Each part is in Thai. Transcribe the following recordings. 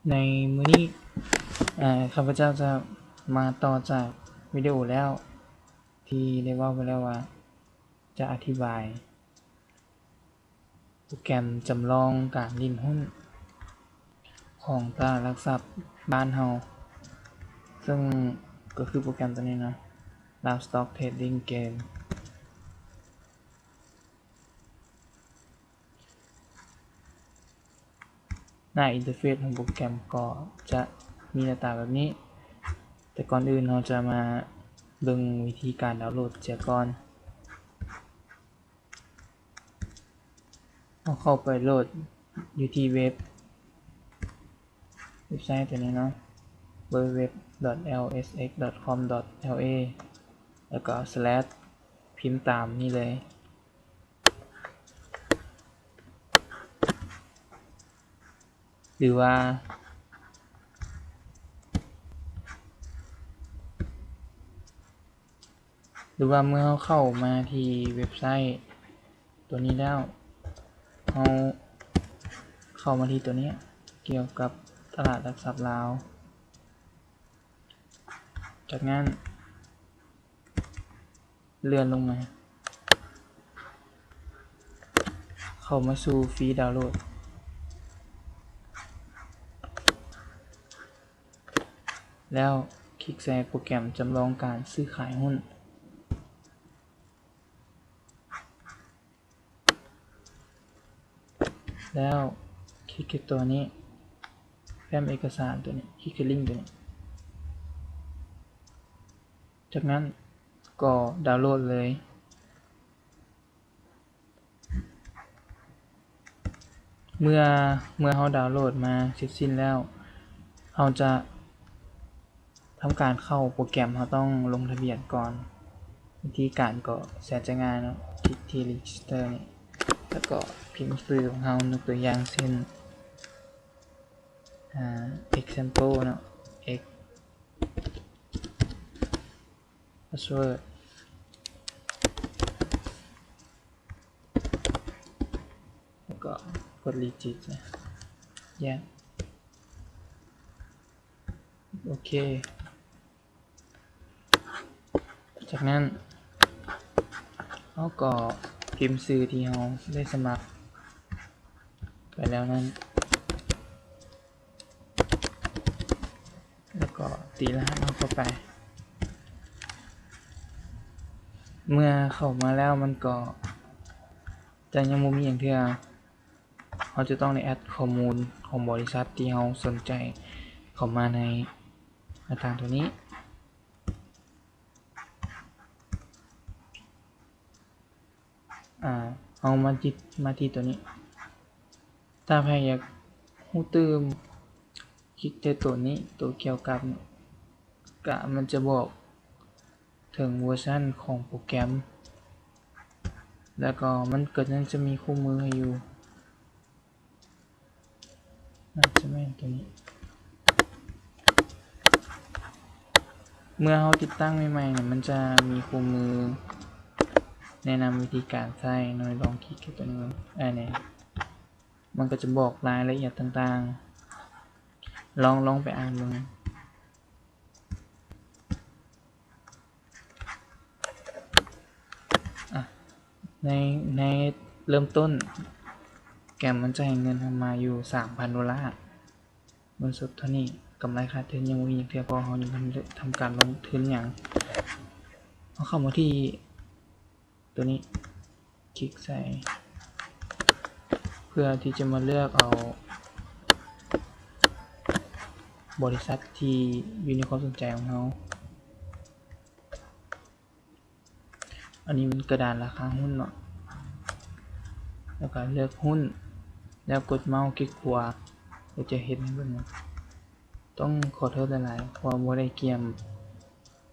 ในมื้อนี้ข้าพเจ้าจะมาต่อจากวิดีโอแล้วที่ได้เว้าไปแล้วว่าจะอธิบายโปรแกรมจำลองการเล่นหุ้นของตลาดหลักทรัพย์บ้านเราซึ่งก็คือโปรแกรมตัวนี้นะ Live Stock Trading Game หน้าอินเทอร์เฟซของโปรแกรมก็จะมีหน้าตาแบบนี้แต่ก่อนอื่นเราจะมาเบิ่งวิธีการดาวน์โหลดเสียก่อนเราเข้าไปโหลดอยู่ที่เว็บไซต์ตัวนี้เนาะ www.lsx.com.la แล้วก็ / พิมพ์ตามนี่เลยหรือว่าเมื่อเราเข้ามาที่เว็บไซต์ตัวนี้แล้วเราเข้ามาที่ตัวนี้เกี่ยวกับตลาดหลักทรัพย์ลาวจากนั้นเลื่อนลงมาเข้ามาสู่ฟรีดาวน์โหลดแล้วคลิกใส่โปรแกรมจำลองการซื้อขายหุ้นแล้วคลิกที่ตัวนี้แฟ้มเอกสารตัวนี้คลิกที่ลิงก์ตัวนี้จากนั้นก็ดาวน์โหลดเลยเมื่อเราดาวน์โหลดมาเสร็จสิ้นแล้วเราจะทำการเข้าโปรแกรมเราต้องลงทะเบียนก่อนวิธีการก็แสนจะง่ายเนาะคลิกที่ Register นี่แล้วก็พิมพ์ชื่อของเรายกตัวอย่างเช่นexample เนาะ x password แล้วก็กด legit นะโอเคจากนั้นเราก็พิมพ์ชื่อที่เราได้สมัครไปแล้วนั้นแล้วก็ตีรหัสเข้าไปเมื่อเข้ามาแล้วมันก็จะยังบ่มีหยังเทื่อเราจะต้องได้แอดข้อมูลของบริษัทที่เราสนใจเข้ามาในหน้าต่างตัวนี้เอามาที่ตัวนี้ถ้าใครอยากรู้ตื่มคลิกที่ตัวนี้ตัวเกี่ยวกับก็มันจะบอกถึงเวอร์ชันของโปรแกรมแล้วก็มันก็ยังจะมีคู่มือให้อยู่น่าจะแม่นตัวนี้เมื่อเราติดตั้งใหม่ๆเนี่ยมันจะมีคู่มือแนะนำวิธีการใช้หน่อยลองคลิกที่ตัวนี้เนี่ยมันก็จะบอกรายละเอียดต่างๆลองไปอ่านดูในเริ่มต้นแกมมันจะให้เงินมาอยู่ $3,000 เงินสดเท่านี้กำไรขาดทุนยังบ่มีเทื่อเพราะเรายังทำการลงทุนหยังเราเข้ามาที่ตัวนี้คลิกใส่เพื่อที่จะมาเลือกเอาบริษัทที่อยู่ในความสนใจของเราอันนี้มันกระดานราคาหุ้นเนาะแล้วก็เลือกหุ้นแล้วกดเมาส์คลิกขวาก็จะเห็นให้เบิ่งต้องขอโทษหลายๆเพราะบ่ได้เตรียม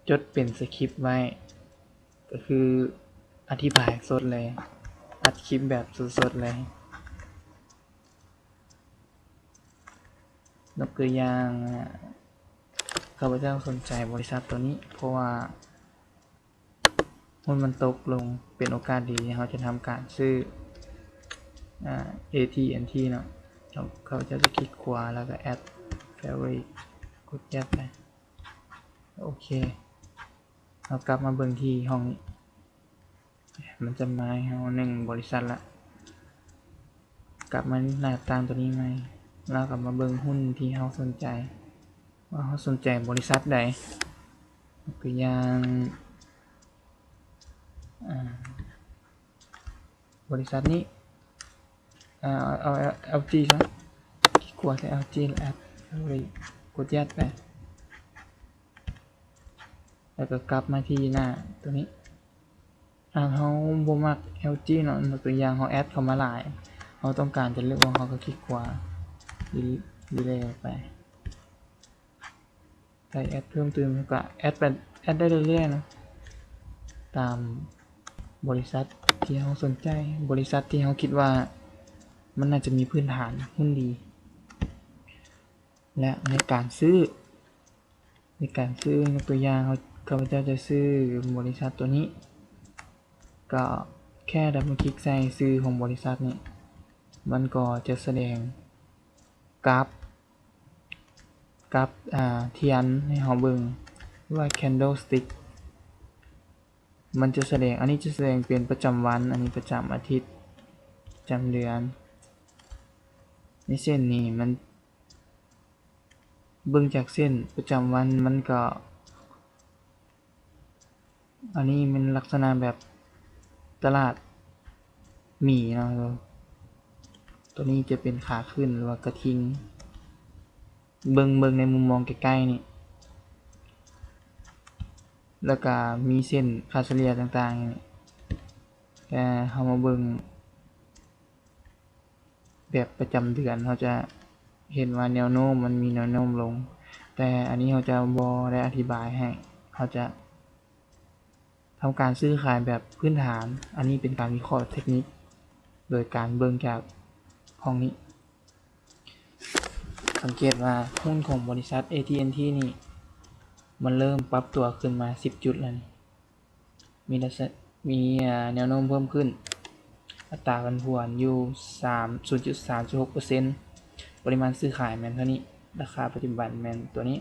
จดเป็นสคริปต์ไว้ก็คืออธิบายสดเลยอัดคลิปแบบสดๆเลยยกตัวอย่างข้าพเจ้าสนใจบริษัทตัวนี้เพราะว่าหุ้นมันตกลงเป็นโอกาสดีที่เราจะทำการซื้อAT&T เนาะข้าพเจ้าจะคลิกขวาแล้วก็แอด favorite กดยัดไปโอเคเรากลับมาเบิ่งที่ห้องนี้มันจะมาให้เรา1บริษัทละกลับมาหน้าต่างตัวนี้ไหมแล้วกลับมาเบิ่งหุ้นที่เราสนใจว่าเราสนใจบริษัทใดตัวอย่างบริษัทนี้เอา LG ซะกดใส่ LG แอปเลยกดยัดไปแล้วก็กลับมาที่หน้าตัวนี้เขาบ่มัก LG เนาะตัวอย่างเขาแอดเข้ามาหลายเขาต้องการจะเลือกว่าเขาก็คลิกขวาดีเลยไปใส่แอดเพิ่มเติมก็แอดได้เรื่อยๆนะตามบริษัทที่เขาสนใจบริษัทที่เขาคิดว่ามันน่าจะมีพื้นฐานหุ้นดีและในการซื้อยกตัวอย่างข้าพเจ้าจะซื้อบริษัทตัวนี้ก็แค่ดับเบิลคลิกใส่ซื้อของบริษัทนี้มันก็จะแสดงกราฟเทียนให้เราเบิ่งว่า candlestick มันจะแสดงอันนี้จะแสดงเป็นประจำวันอันนี้ประจำอาทิตย์ประจำเดือนในเส้นนี้มันเบิ่งจากเส้นประจำวันมันก็อันนี้มันลักษณะแบบตลาดหมีเนาะตัวนี้จะเป็นขาขึ้นหรือว่ากระทิงเบิ่งในมุมมองใกล้ๆนี่แล้วก็มีเส้นค่าเฉลี่ยต่างๆนี่แต่เฮามาเบิ่งแบบประจำเดือนเราจะเห็นว่าแนวโน้มมันมีแนวโน้มลงแต่อันนี้เราจะบ่ได้อธิบายให้เราจะทำการซื้อขายแบบพื้นฐานอันนี้เป็นการวิเคราะห์เทคนิคโดยการเบิ่งจากห้องนี้สังเกตว่าหุ้นของบริษัท AT&T นี่มันเริ่มปรับตัวขึ้นมา10จุดแล้วมีแนวโน้มเพิ่มขึ้นอัตราผันผวนอยู่ 0.36% ปริมาณซื้อขายแม่นเท่านี้ราคาปัจจุบันแม่นตัวนี้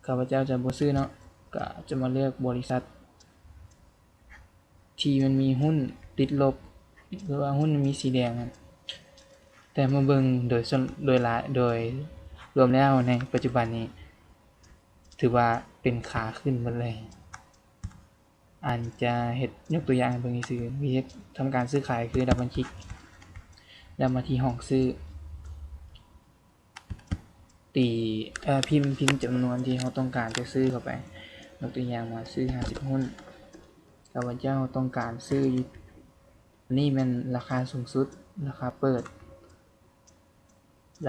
ข้าพเจ้าจะบ่ซื้อเนาะก็จะมาเลือกบริษัทที่มันมีหุ้นติดลบหรือว่าหุ้นมีสีแดงแต่มาเบิ่งโดยรวมแล้วในปัจจุบันนี้ถือว่าเป็นขาขึ้นหมดเลยอันจะเฮ็ดยกตัวอย่างเบิ่งซื่อวิธีทำการซื้อขายคือดับเบิลคลิกแล้วมาที่ห้องซื้อพิมพ์จำนวนที่เราต้องการจะซื้อเข้าไปยกตัวอย่างมาซื้อ50หุ้นข้าพเจ้าต้องการซื้อนี่มันราคาสูงสุดราคาเปิด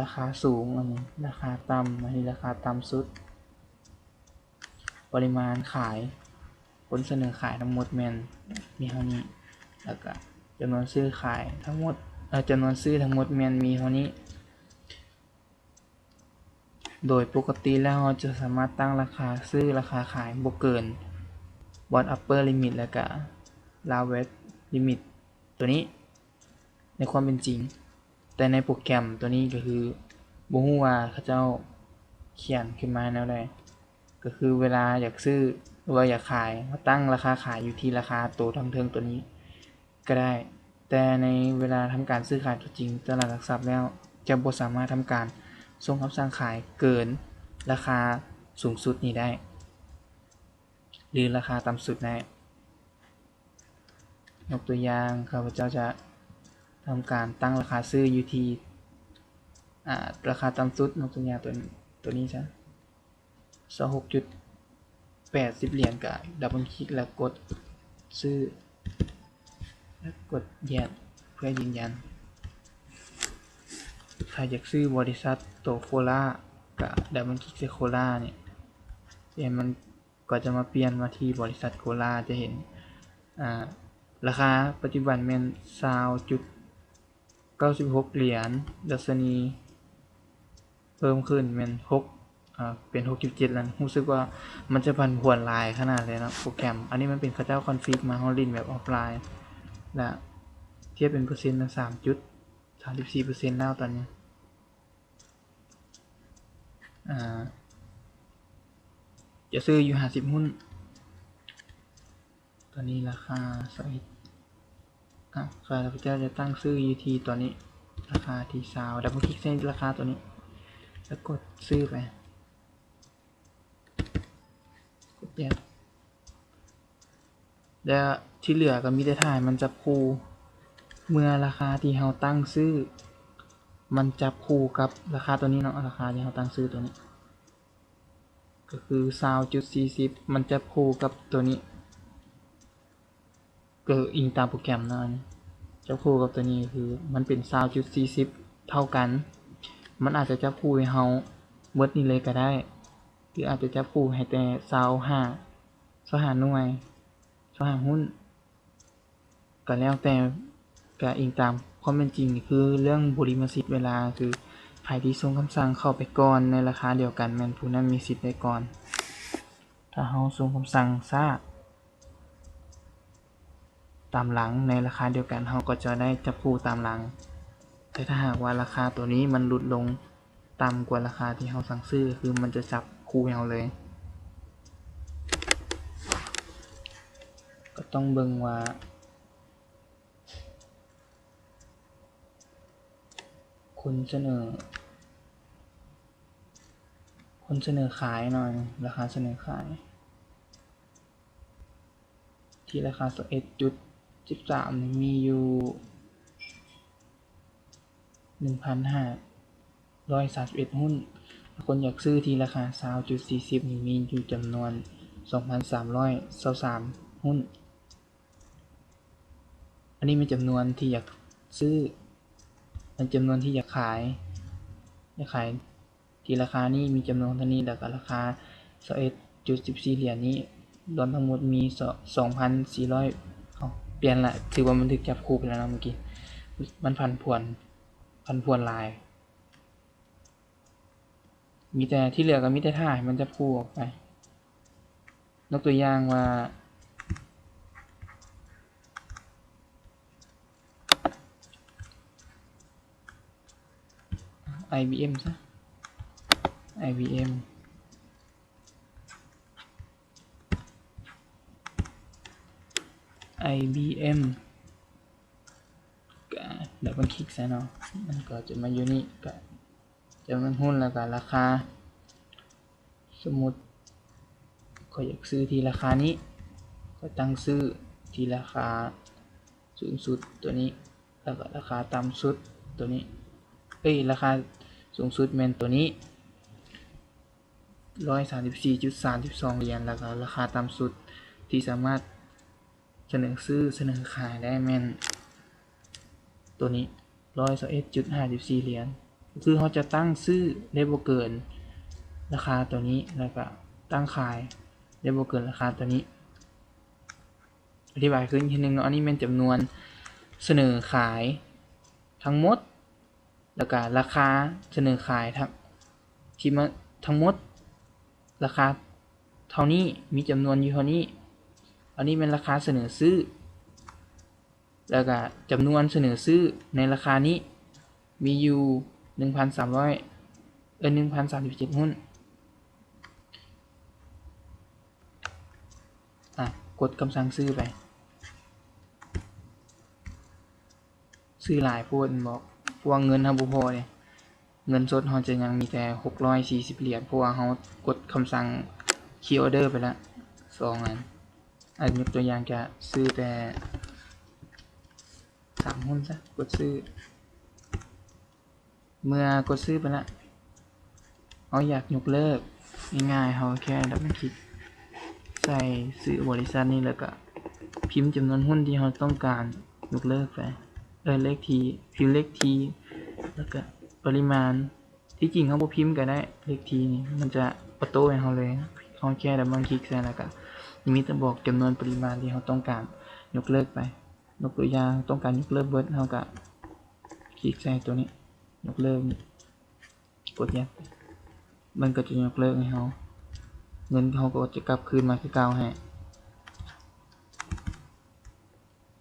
ราคาสูงอันนี้ราคาต่ำอันนี้ราคาต่ำสุดปริมาณขายผลเสนอขายทั้งหมดแม่นมีเท่านี้แล้วก็จำนวนซื้อขายทั้งหมดจำนวนซื้อทั้งหมดแม่นมีเท่านี้โดยปกติแล้วเราจะสามารถตั้งราคาซื้อราคาขายบ่เกิน bot upper limit แล้วก็ lowest limit ตัวนี้ในความเป็นจริงแต่ในโปรแกรมตัวนี้ก็คือบ่ฮู้ว่าเขาเจ้าเขียนขึ้นมาแนวใดก็คือเวลาอยากซื้อหรือว่าอยากขายก็ตั้งราคาขายอยู่ที่ราคาตัวทั้งเทิงตัวนี้ก็ได้แต่ในเวลาทำการซื้อขายตัวจริงตลาดหลักทรัพย์แล้วจะบ่สามารถทำการส่งคำสั่งขายเกินราคาสูงสุดนี้ได้หรือราคาต่ำสุดได้ยกตัวอย่างข้าพเจ้าจะทำการตั้งราคาซื้ออยู่ที่ราคาต่ำสุดยกตัวอย่างตัวนี้ซะ26.80 เหรียญก็ดับเบิลคลิกแล้วกดซื้อแล้วกดแยกเพื่อยืนยันถ้าอยากซื้อบริษัทโตโคล่าก็ดับเบิลคลิกที่โคล่าเนี่ยมันก็จะมาเปลี่ยนมาที่บริษัทโคล่าจะเห็นราคาปัจจุบันแม่น 20.96 เหรียญดัชนีเพิ่มขึ้นแม่นเป็น 6.7 แล้วรู้สึกว่ามันจะผันผวนหลายขนาดเลยนะโปรแกรมอันนี้มันเป็นเขาเจ้าคอนฟิกมาเฮาเล่นแบบออฟไลน์และเทียบเป็นเปอร์เซ็นต์ 3.34% แล้วตอนนี้ จะซื้ออยู่50หุ้นตอนนี้ราคาสวิตข้าพเจ้าจะตั้งซื้ออยู่ที่ตัวนี้ราคาที่20ดับเบิลคลิกใส่ราคาตัวนี้แล้วกดซื้อไปกดแยกแล้วที่เหลือก็มีแต่ถ่ายมันจับคู่เมื่อราคาที่เราตั้งซื้อมันจับคู่กับราคาตัวนี้เนาะราคาที่เราตั้งซื้อตัวนี้ก็คือ20.40มันจับคู่กับตัวนี้ก็อิงตามโปรแกรมเนาะจับคู่กับตัวนี้คือมันเป็น20.40เท่ากันมันอาจจะจับคู่ให้เราเบิดนี้เลยก็ได้หรืออาจจะจับคู่ให้แต่25หน่วย25หุ้นก็แล้วแต่ก็อิงตามความเป็นจริงคือเรื่องบริมสิทธิ์เวลาคือใครที่ส่งคำสั่งเข้าไปก่อนในราคาเดียวกันแม่นผู้นั้นมีสิทธิ์ได้ก่อนถ้าเราส่งคำสั่งช้าตามหลังในราคาเดียวกันเราก็จะได้จับคู่ตามหลังแต่ถ้าหากว่าราคาตัวนี้มันลดลงต่ำกว่าราคาที่เราสั่งซื้อคือมันจะจับคู่เราเลยก็ต้องเบิ่งว่าคนเสนอขายหน่อยราคาเสนอขายที่ราคา11.13มีอยู่ 1,531 หุ้นคนอยากซื้อที่ราคา20.40นี่มีอยู่จำนวน 2,323 หุ้นอันนี้เป็นจำนวนที่อยากซื้อเป็นจำนวนที่อยากขายที่ราคานี้มีจำนวนเท่านี้แล้วก็ราคา 21.14 เหรียญนี้รวมทั้งหมดมี 2,400 เปลี่ยนละถือว่ามันถูกจับคู่ไปแล้วนะเมื่อกี้มันพันผวนลายมีแต่ที่เหลือก็มีแต่ถ่ายมันจะคู่ออกไปยกตัวอย่างว่า IBM ซะ IBM ก็ดับเบิลคลิกซะเนาะมันก็จะมาอยู่นี่ก็จะมันหุ้นแล้วก็ราคาสมมุติก็อยากซื้อที่ราคานี้ก็ตั้งซื้อที่ราคาสูงสุดตัวนี้แล้วก็ราคาต่ำสุดตัวนี้ราคาสูงสุดแม่นตัวนี้ 134.32 เหรียญแล้วก็ราคาต่ำสุดที่สามารถเสนอซื้อเสนอขายได้แม่นตัวนี้ 121.54 เหรียญคือเขาจะตั้งซื้อได้บ่เกินราคาตัวนี้แล้วก็ตั้งขายได้บ่เกินราคาตัวนี้อธิบายขึ้นทีนึงเนาะอันนี้เป็นจำนวนเสนอขายทั้งหมดแล้วก็ราคาเสนอขายที่มาทั้งหมดราคาเท่านี้มีจำนวนอยู่เท่านี้อันนี้เป็นราคาเสนอซื้อแล้วก็จำนวนเสนอซื้อในราคานี้มีอยู่ 1,037 หุ้นกดคำสั่งซื้อไปซื้อหลายโพดบอกพวกเงินเราบ่พอเลยเงินสดเราจะยังมีแต่640 เหรียญเพราะว่าเรากดคำสั่งคีย์ออเดอร์ไปแล้ว2อันยกตัวอย่างจะซื้อแต่3หุ้นซะกดซื้อเมื่อกดซื้อไปแล้วเราอยากยกเลิกง่ายๆเราแค่ดับเบิลคลิกใส่ซื้อบริษัทนี้แล้วก็พิมพ์จำนวนหุ้นที่เราต้องการยกเลิกไปเลขทีพิมพ์เลขทีแล้วก็ปริมาณที่จริงเขาบ่พิมพ์ก็ได้เลขทีนี่มันจะออโต้ให้เราเลยเขาแค่ดับเบิลคลิกใส่แล้วก็มีแต่บอกจำนวนปริมาณที่เราต้องการยกเลิกไปยกตัวอย่างต้องการยกเลิกเบิดเราก็คลิกใส่ตัวนี้ยกเลิกกดยัดมันก็จะยกเลิกให้เราเงินเขาก็จะกลับคืนมาคือเก่าให้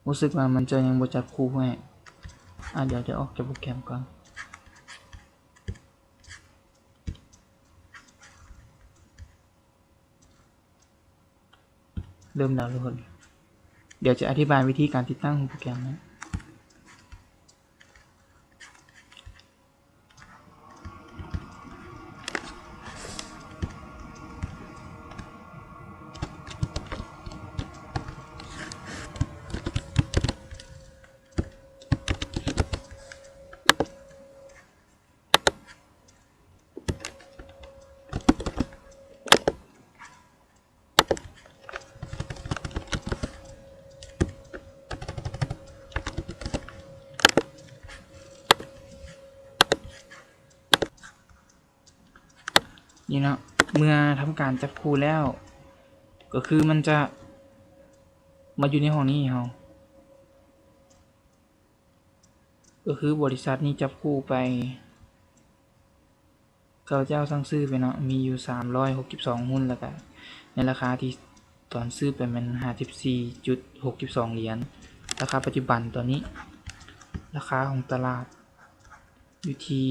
รู้สึกว่ามันจะยังบ่จับคู่ให้เดี๋ยวจะออกจากโปรแกรมก่อน เริ่มแล้วทุกคนเดี๋ยวจะอธิบายวิธีการติดตั้งของโปรแกรมนะนี่เนาะเมื่อทำการจับคู่แล้วก็คือมันจะมาอยู่ในห้องนี้เฮาก็คือบริษัทนี้จับคู่ไปเขาเจ้าสั่งซื้อไปเนาะมีอยู่362หุ้นแล้วก็ในราคาที่ตอนซื้อไปมัน 54.62 เหรียญราคาปัจจุบันตอนนี้ราคาของตลาดอยู่ที่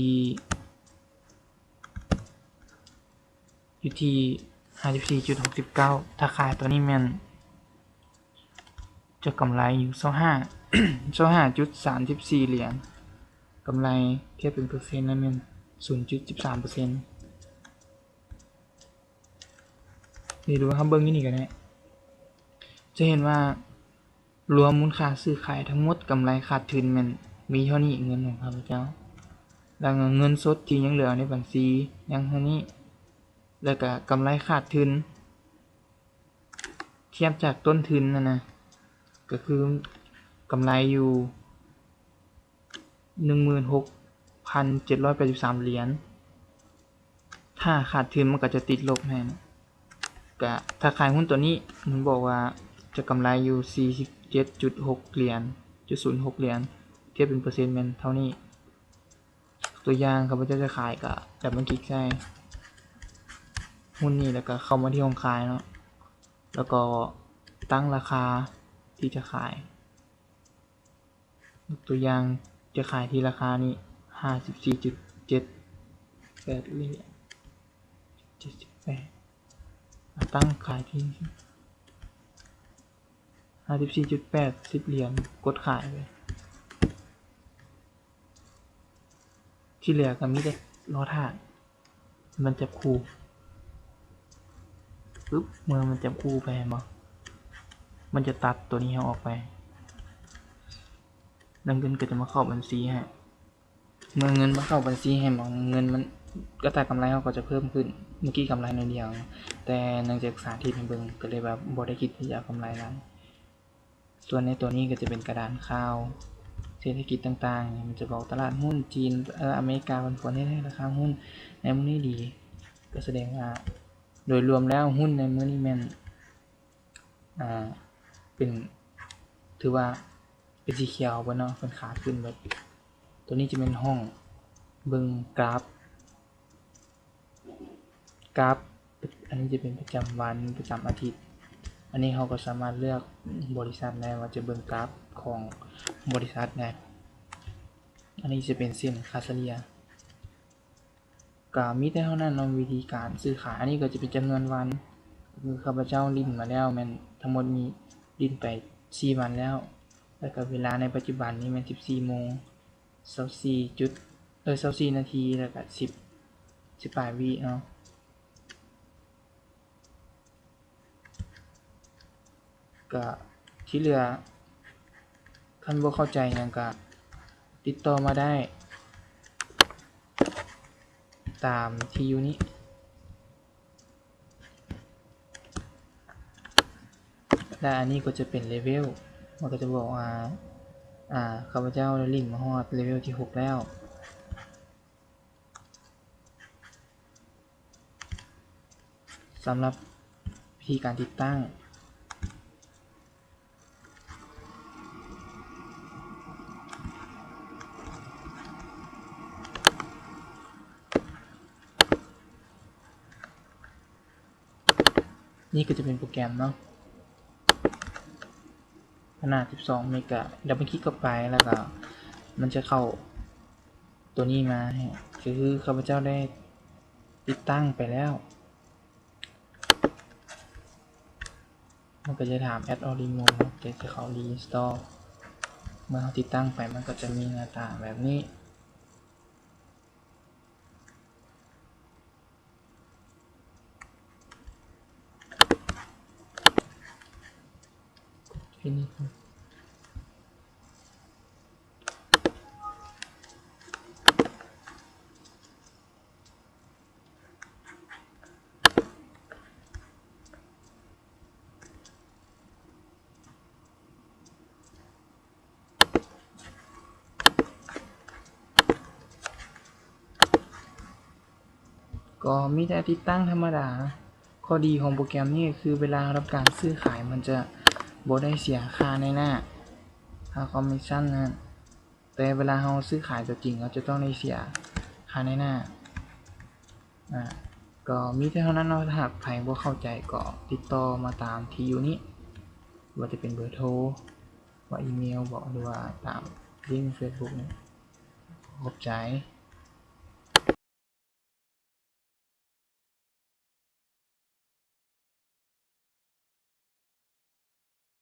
54.69 ถ้าขายตัวนี้มันจะกำไรอยู่25.34 เหรียญกำไรแค่เป็นเปอร์เซ็นต์นั่นมัน 0.13% นี่ดูครับเบิ้งนี่กันนะจะเห็นว่ารวมมูลค่าซื้อขายทั้งหมดกำไรขาดทุนมันมีเท่านี้เงินของข้าพเจ้าแล้วเงินสดที่ยังเหลือในบัญชียังเท่านี้แล้วก็กำไรขาดทุนเทียบจากต้นทุนนะก็คือกำไรอยู่ 16,783 เหรียญถ้าขาดทุนมันก็จะติดลบให้นะก็ถ้าขายหุ้นตัวนี้มันบอกว่าจะกำไรอยู่ 47.6 เหรียญ0.06 เหรียญเทียบเป็นเปอร์เซ็นต์มันเท่านี้ตัวอย่างข้าพเจ้าจะขายก็แบบมันคลิกใส่หุ้นนี้แล้วก็เข้ามาที่ห้องขายเนาะแล้วก็ตั้งราคาที่จะขายตัวอย่างจะขายที่ราคานี้ 54.78 เหรียญ78ตั้งขายที่ 54.80 เหรียญกดขายไปที่เหลือก็มีแต่รอท่ามันจับคู่ปึ๊บเมื่อมันจับคู่ไปมั้งมันจะตัดตัวนี้ออกไปแล้วเงินก็จะมาเข้าบัญชีฮะเมื่อเงินมาเข้าบัญชีให้มองเงินมันก็แต่กำไรเขาก็จะเพิ่มขึ้นเมื่อกี้กำไรน้อยเดียวแต่เนื่องจากสาธิตให้เบิ่งก็เลยแบบบ่ได้คิดที่จะกำไรหลายส่วนในตัวนี้ก็จะเป็นกระดานข่าวเศรษฐกิจต่างๆมันจะบอกตลาดหุ้นจีนอเมริกาผลให้ราคาหุ้นในมื้อนี้ดีก็แสดงว่าโดยรวมแล้วหุ้นในมื้อนี้แม่นเป็นถือว่าเป็นสีเขียวบ่เนาะเป็นขาขึ้นแบบตัวนี้จะเป็นห้องเบิ่งกราฟอันนี้จะเป็นประจำวันประจำอาทิตย์อันนี้เขาก็สามารถเลือกบริษัทได้ว่าจะเบิ่งกราฟของบริษัทได้อันนี้จะเป็นเส้นค่าเฉลี่ยก็มีแต่เท่านั้นเนาะวิธีการซื้อขายอันนี้ก็จะเป็นจำนวนวันคือข้าพเจ้าลิ้นมาแล้วแม่นทั้งหมดมีลิ้นไป4วันแล้วแล้วก็เวลาในปัจจุบันนี้มัน 14 นาทีแล้วก็10 ปลายวิเนาะก็ที่เหลือท่านบ่เข้าใจหยังก็ติดต่อมาได้ตามที่อยู่นี้และอันนี้ก็จะเป็นเลเวลมันก็จะบอกว่าข้าพเจ้าลิ้นมาฮอดเลเวลที่6แล้วสำหรับวิธีการติดตั้งนี่ก็จะเป็นโปรแกรมเนาะขนาด12 เมกะดับเบิลคลิกเข้าไปแล้วก็มันจะเข้าตัวนี้มาคือข้าพเจ้าได้ติดตั้งไปแล้ว มันก็จะถาม add or remove จะเข้า reinstall เมื่อเราติดตั้งไปมันก็จะมีหน้าตาแบบนี้ที่นี่ก็มีแต่ติดตั้งธรรมดานะข้อดีของโปรแกรมนี้คือเวลารับการซื้อขายมันจะบ่ได้เสียค่าในหน้าค่าคอมมิชชั่นนะแต่เวลาเราซื้อขายตัวจริงเราจะต้องได้เสียค่าในหน้าก็มีแต่เท่านั้นเนาะถ้าหากใครบ่เข้าใจก็ติดต่อมาตามที่อยู่นี้ว่าจะเป็นเบอร์โทรว่าอีเมลบอกหรือว่าตามลิงก์ Facebook เนี่ยขอบใจ